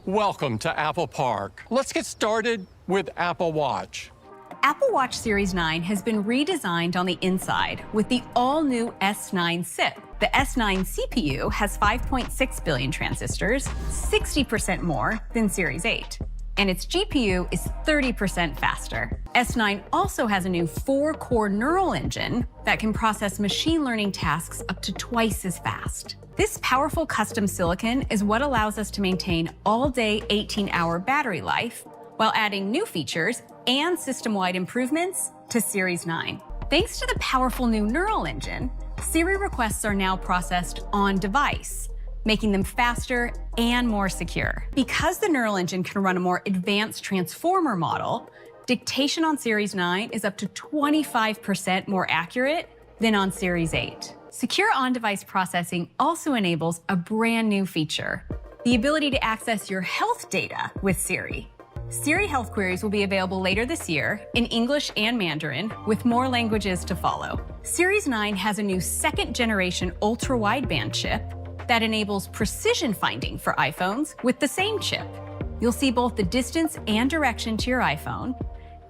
Welcome to Apple Park. Let's get started with Apple Watch. Apple Watch Series 9 has been redesigned on the inside with the all-new S9 chip. The S9 CPU has 5.6 billion transistors, 60% more than Series 8. And its GPU is 30% faster. S9 also has a new 4-core neural engine that can process machine learning tasks up to twice as fast. This powerful custom silicon is what allows us to maintain all-day 18-hour battery life while adding new features and system-wide improvements to Series 9. Thanks to the powerful new neural engine, Siri requests are now processed on device, making them faster and more secure. Because the neural engine can run a more advanced transformer model, dictation on Series 9 is up to 25% more accurate than on Series 8. Secure on-device processing also enables a brand new feature, the ability to access your health data with Siri. Siri health queries will be available later this year in English and Mandarin, with more languages to follow. Series 9 has a new second-generation ultra-wideband chip that enables precision finding for iPhones with the same chip. You'll see both the distance and direction to your iPhone,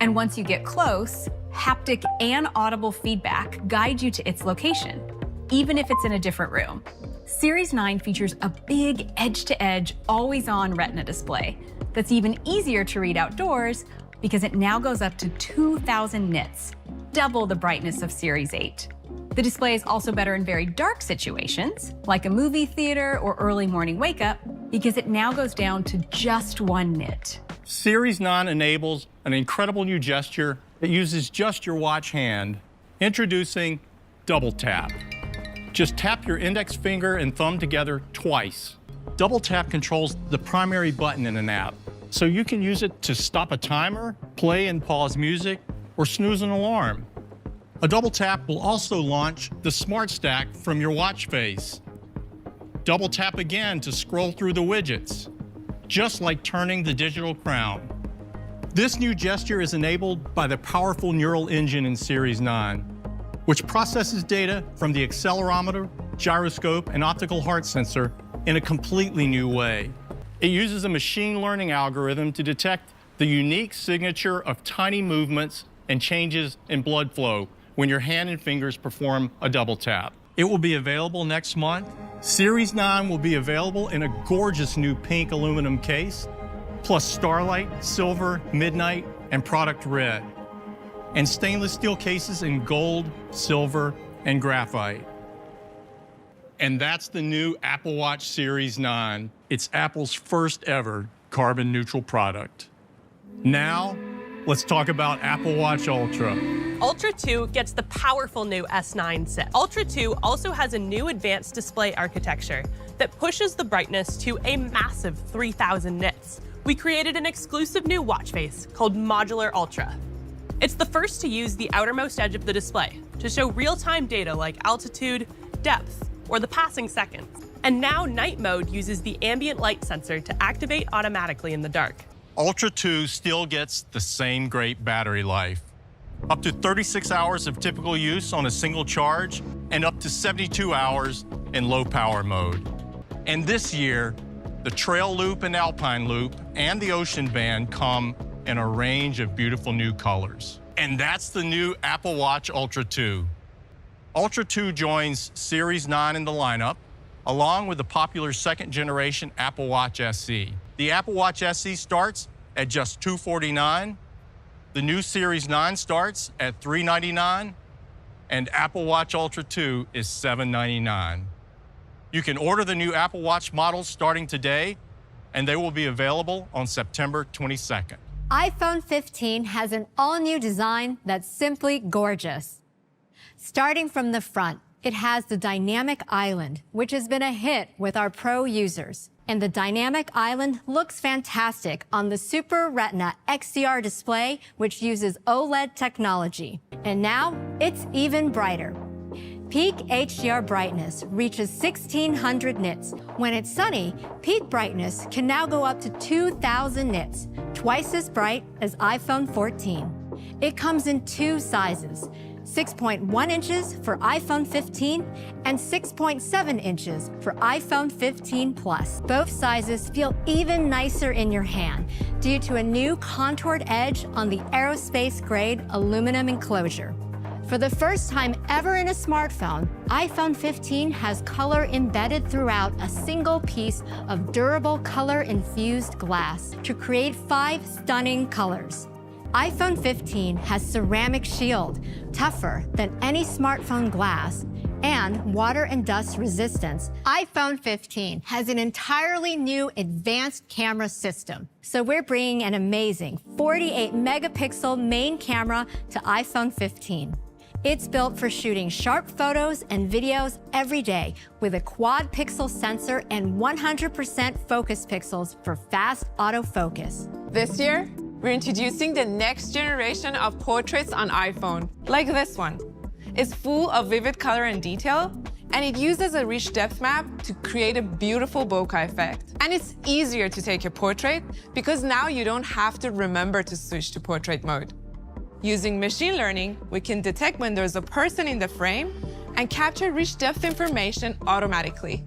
and once you get close, haptic and audible feedback guide you to its location, even if it's in a different room. Series 9 features a big edge-to-edge, always-on Retina display that's even easier to read outdoors because it now goes up to 2,000 nits, double the brightness of Series 8. The display is also better in very dark situations, like a movie theater or early morning wake-up, because it now goes down to just 1 nit. Series 9 enables an incredible new gesture that uses just your watch hand. Introducing Double Tap. Just tap your index finger and thumb together twice. Double Tap controls the primary button in an app, so you can use it to stop a timer, play and pause music, or snooze an alarm. A double tap will also launch the Smart Stack from your watch face. Double tap again to scroll through the widgets, just like turning the digital crown. This new gesture is enabled by the powerful neural engine in Series 9, which processes data from the accelerometer, gyroscope, and optical heart sensor in a completely new way. It uses a machine learning algorithm to detect the unique signature of tiny movements and changes in blood flow when your hand and fingers perform a double tap. It will be available next month. Series 9 will be available in a gorgeous new pink aluminum case, plus Starlight, Silver, Midnight, and Product Red, and stainless steel cases in gold, silver, and graphite. And that's the new Apple Watch Series 9. It's Apple's first ever carbon neutral product. Now, let's talk about Apple Watch Ultra. Ultra 2 gets the powerful new S9 chip. Ultra 2 also has a new advanced display architecture that pushes the brightness to a massive 3,000 nits. We created an exclusive new watch face called Modular Ultra. It's the first to use the outermost edge of the display to show real-time data like altitude, depth, or the passing seconds. And now night mode uses the ambient light sensor to activate automatically in the dark. Ultra 2 still gets the same great battery life. Up to 36 hours of typical use on a single charge, and up to 72 hours in low power mode. And this year, the Trail Loop and Alpine Loop and the Ocean Band come in a range of beautiful new colors. And that's the new Apple Watch Ultra 2. Ultra 2 joins Series 9 in the lineup, along with the popular second-generation Apple Watch SE. The Apple Watch SE starts at just $249. The new Series 9 starts at $399, and Apple Watch Ultra 2 is $799. You can order the new Apple Watch models starting today, and they will be available on September 22nd. iPhone 15 has an all-new design that's simply gorgeous. Starting from the front, it has the Dynamic Island, which has been a hit with our pro users. And the Dynamic Island looks fantastic on the Super Retina XDR display, which uses OLED technology. And now, it's even brighter. Peak HDR brightness reaches 1,600 nits. When it's sunny, peak brightness can now go up to 2,000 nits, twice as bright as iPhone 14. It comes in 2 sizes, 6.1 inches for iPhone 15 and 6.7 inches for iPhone 15 Plus. Both sizes feel even nicer in your hand due to a new contoured edge on the aerospace-grade aluminum enclosure. For the first time ever in a smartphone, iPhone 15 has color embedded throughout a single piece of durable color-infused glass to create 5 stunning colors. iPhone 15 has ceramic shield, tougher than any smartphone glass, and water and dust resistance. iPhone 15 has an entirely new advanced camera system. So we're bringing an amazing 48 megapixel main camera to iPhone 15. It's built for shooting sharp photos and videos every day with a quad pixel sensor and 100% focus pixels for fast autofocus. This year, we're introducing the next generation of portraits on iPhone, like this one. It's full of vivid color and detail, and it uses a rich depth map to create a beautiful bokeh effect. And it's easier to take a portrait because now you don't have to remember to switch to portrait mode. Using machine learning, we can detect when there's a person in the frame and capture rich depth information automatically.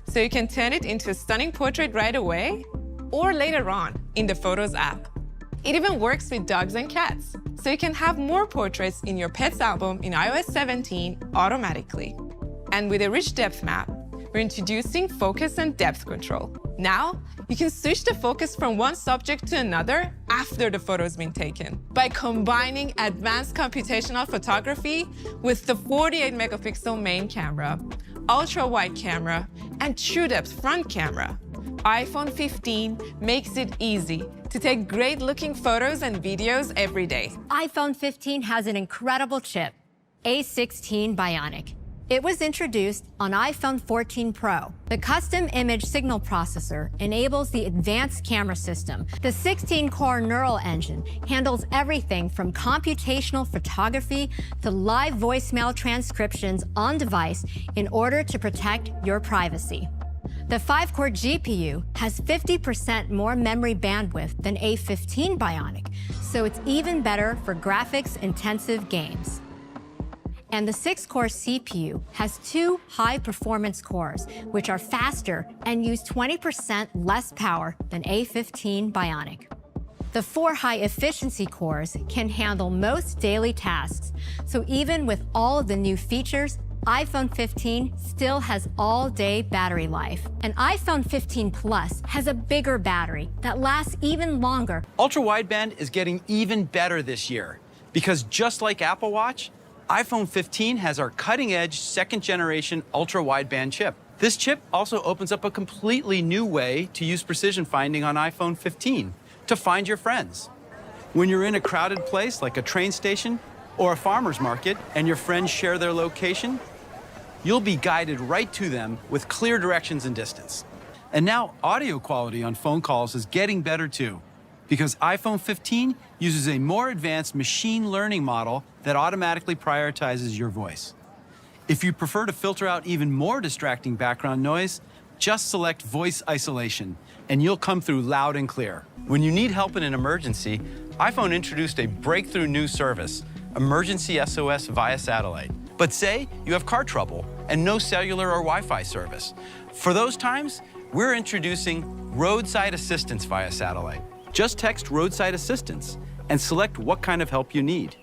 So you can turn it into a stunning portrait right away or later on in the Photos app. It even works with dogs and cats, so you can have more portraits in your pet's album in iOS 17 automatically. And with a rich depth map, we're introducing focus and depth control. Now, you can switch the focus from one subject to another after the photo's been taken. By combining advanced computational photography with the 48 megapixel main camera, ultra-wide camera, and true depth front camera, iPhone 15 makes it easy to take great-looking photos and videos every day. iPhone 15 has an incredible chip, A16 Bionic. It was introduced on iPhone 14 Pro. The custom image signal processor enables the advanced camera system. The 16-core neural engine handles everything from computational photography to live voicemail transcriptions on device in order to protect your privacy. The 5-core GPU has 50% more memory bandwidth than A15 Bionic, so it's even better for graphics-intensive games. And the 6-core CPU has 2 high-performance cores, which are faster and use 20% less power than A15 Bionic. The 4 high-efficiency cores can handle most daily tasks, so even with all of the new features, iPhone 15 still has all-day battery life. And iPhone 15 Plus has a bigger battery that lasts even longer. Ultra-wideband is getting even better this year because just like Apple Watch, iPhone 15 has our cutting-edge second-generation ultra-wideband chip. This chip also opens up a completely new way to use precision finding on iPhone 15 to find your friends. When you're in a crowded place like a train station or a farmer's market and your friends share their location, you'll be guided right to them with clear directions and distance. And now audio quality on phone calls is getting better too, because iPhone 15 uses a more advanced machine learning model that automatically prioritizes your voice. If you prefer to filter out even more distracting background noise, just select voice isolation, and you'll come through loud and clear. When you need help in an emergency, iPhone introduced a breakthrough new service, Emergency SOS via satellite. But say you have car trouble and no cellular or Wi-Fi service. For those times, we're introducing roadside assistance via satellite. Just text roadside assistance and select what kind of help you need.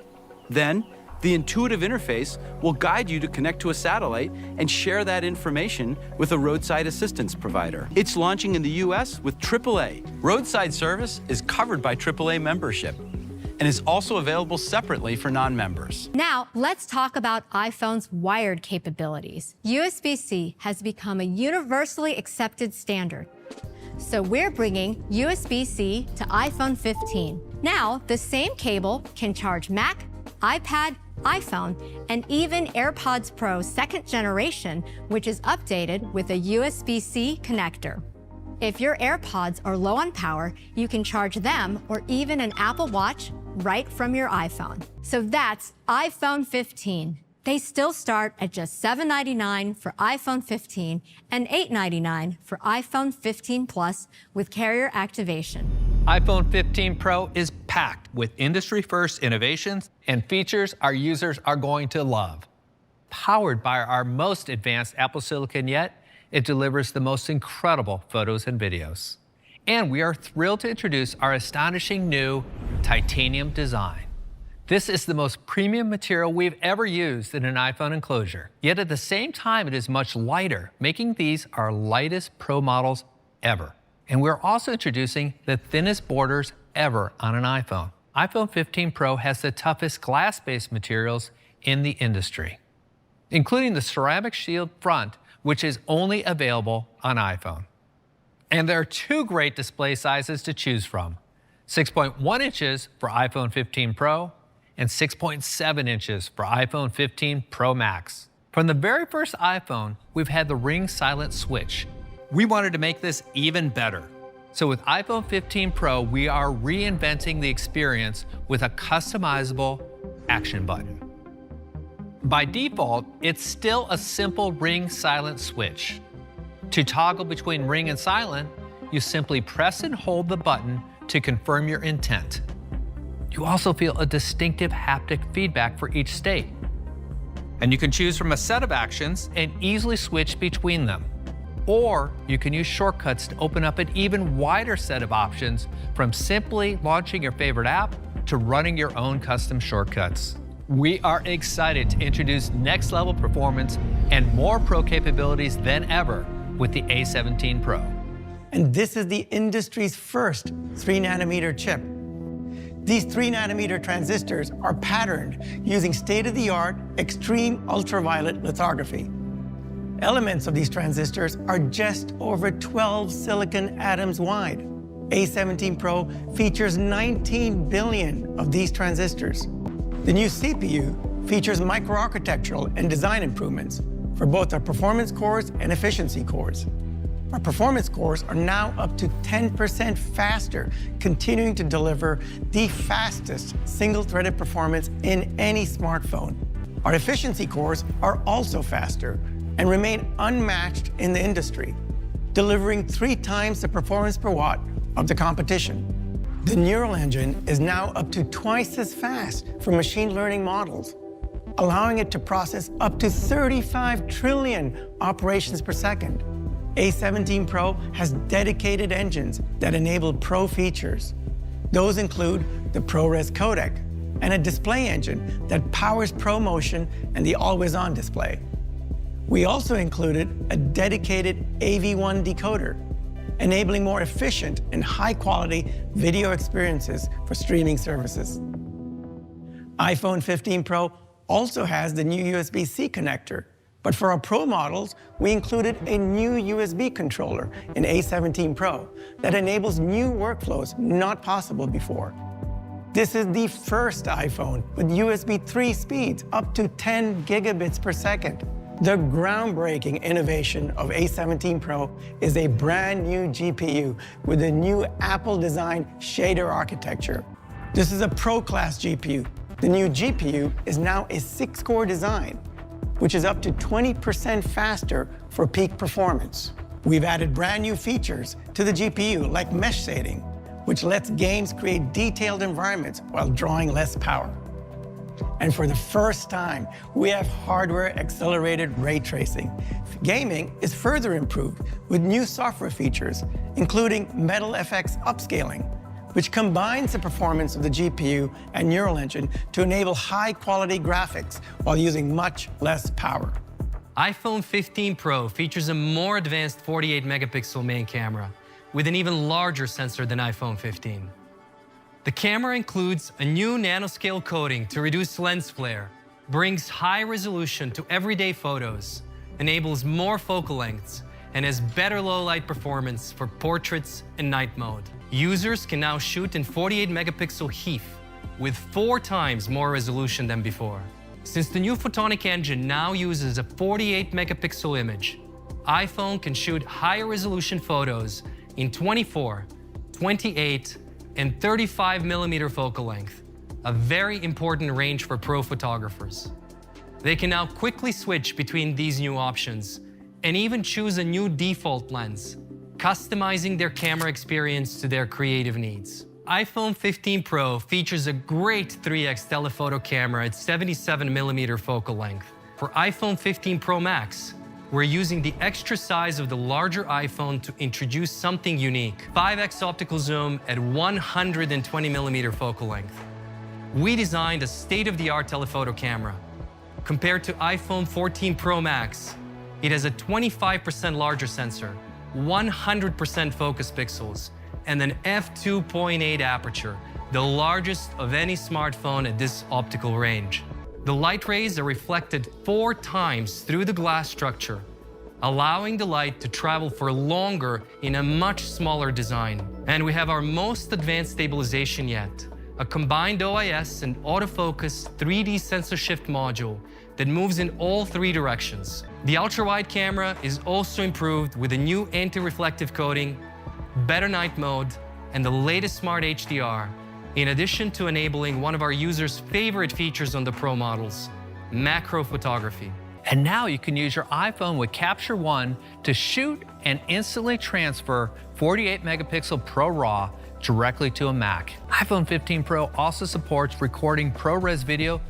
Then, the intuitive interface will guide you to connect to a satellite and share that information with a roadside assistance provider. It's launching in the US with AAA. Roadside service is covered by AAA membership and is also available separately for non-members. Now, let's talk about iPhone's wired capabilities. USB-C has become a universally accepted standard. So we're bringing USB-C to iPhone 15. Now, the same cable can charge Mac, iPad, iPhone, and even AirPods Pro 2nd generation, which is updated with a USB-C connector. If your AirPods are low on power, you can charge them or even an Apple Watch right from your iPhone. So that's iPhone 15. They still start at just $799 for iPhone 15 and $899 for iPhone 15 Plus with carrier activation. iPhone 15 Pro is packed with industry-first innovations and features our users are going to love. Powered by our most advanced Apple Silicon yet, it delivers the most incredible photos and videos. And we are thrilled to introduce our astonishing new titanium design. This is the most premium material we've ever used in an iPhone enclosure. Yet at the same time, it is much lighter, making these our lightest Pro models ever. And we're also introducing the thinnest borders ever on an iPhone. iPhone 15 Pro has the toughest glass-based materials in the industry, including the ceramic shield front, which is only available on iPhone. And there are two great display sizes to choose from: 6.1 inches for iPhone 15 Pro and 6.7 inches for iPhone 15 Pro Max. From the very first iPhone, we've had the ring silent switch. We wanted to make this even better. So with iPhone 15 Pro, we are reinventing the experience with a customizable action button. By default, it's still a simple ring silent switch. To toggle between ring and silent, you simply press and hold the button to confirm your intent. You also feel a distinctive haptic feedback for each state. And you can choose from a set of actions and easily switch between them. Or you can use shortcuts to open up an even wider set of options, from simply launching your favorite app to running your own custom shortcuts. We are excited to introduce next-level performance and more Pro capabilities than ever with the A17 Pro. And this is the industry's first 3nm chip. These 3nm transistors are patterned using state-of-the-art extreme ultraviolet lithography. Elements of these transistors are just over 12 silicon atoms wide. A17 Pro features 19 billion of these transistors. The new CPU features microarchitectural and design improvements for both our performance cores and efficiency cores. Our performance cores are now up to 10% faster, continuing to deliver the fastest single-threaded performance in any smartphone. Our efficiency cores are also faster and remain unmatched in the industry, delivering 3 times the performance per watt of the competition. The neural engine is now up to twice as fast for machine learning models, allowing it to process up to 35 trillion operations per second. A17 Pro has dedicated engines that enable Pro features. Those include the ProRes codec and a display engine that powers ProMotion and the always-on display. We also included a dedicated AV1 decoder, enabling more efficient and high-quality video experiences for streaming services. iPhone 15 Pro also has the new USB-C connector, but for our Pro models, we included a new USB controller in A17 Pro that enables new workflows not possible before. This is the first iPhone with USB 3 speeds up to 10 gigabits per second. The groundbreaking innovation of A17 Pro is a brand new GPU with a new Apple-designed shader architecture. This is a Pro-class GPU. The new GPU is now a 6-core design, which is up to 20% faster for peak performance. We've added brand new features to the GPU, like mesh shading, which lets games create detailed environments while drawing less power. And for the first time, we have hardware-accelerated ray tracing. Gaming is further improved with new software features, including Metal FX upscaling, which combines the performance of the GPU and neural engine to enable high-quality graphics while using much less power. iPhone 15 Pro features a more advanced 48-megapixel main camera with an even larger sensor than iPhone 15. The camera includes a new nanoscale coating to reduce lens flare, brings high resolution to everyday photos, enables more focal lengths, and has better low-light performance for portraits and night mode. Users can now shoot in 48-megapixel HEIF with 4 times more resolution than before. Since the new photonic engine now uses a 48-megapixel image, iPhone can shoot higher resolution photos in 24, 28, and 35mm focal length, a very important range for pro photographers. They can now quickly switch between these new options and even choose a new default lens, customizing their camera experience to their creative needs. iPhone 15 Pro features a great 3x telephoto camera at 77mm focal length. For iPhone 15 Pro Max, we're using the extra size of the larger iPhone to introduce something unique. 5x optical zoom at 120mm focal length. We designed a state-of-the-art telephoto camera. Compared to iPhone 14 Pro Max, it has a 25% larger sensor, 100% focus pixels, and an f2.8 aperture, the largest of any smartphone at this optical range. The light rays are reflected 4 times through the glass structure, allowing the light to travel for longer in a much smaller design. And we have our most advanced stabilization yet, a combined OIS and autofocus 3D sensor shift module that moves in all 3 directions. The ultra-wide camera is also improved with a new anti-reflective coating, better night mode, and the latest smart HDR, in addition to enabling one of our users' favorite features on the Pro models, macro photography. And now you can use your iPhone with Capture One to shoot and instantly transfer 48 megapixel Pro RAW directly to a Mac. iPhone 15 Pro also supports recording ProRes video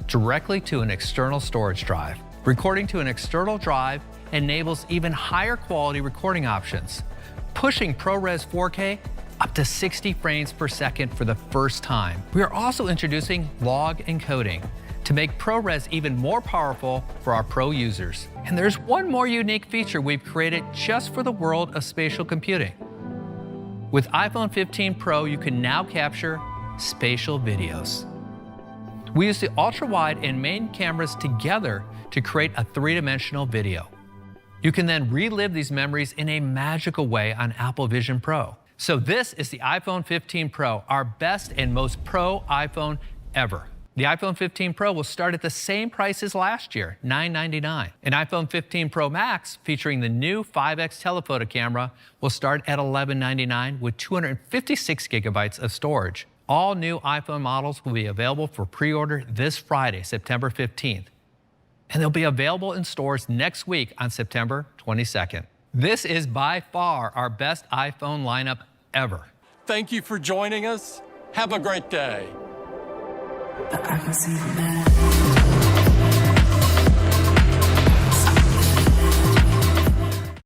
directly to an external storage drive. Recording to an external drive enables even higher quality recording options, pushing ProRes 4K up to 60 frames per second for the first time. We are also introducing log encoding to make ProRes even more powerful for our Pro users. And there's one more unique feature we've created just for the world of spatial computing. With iPhone 15 Pro, you can now capture spatial videos. We use the ultra-wide and main cameras together to create a 3-dimensional video. You can then relive these memories in a magical way on Apple Vision Pro. So this is the iPhone 15 Pro, our best and most pro iPhone ever. The iPhone 15 Pro will start at the same price as last year, $999. An iPhone 15 Pro Max, featuring the new 5x telephoto camera, will start at $1199 with 256 gigabytes of storage. All new iPhone models will be available for pre-order this Friday, September 15th. And they'll be available in stores next week on September 22nd. This is by far our best iPhone lineup ever. Thank you for joining us. Have a great day. But I can see the man.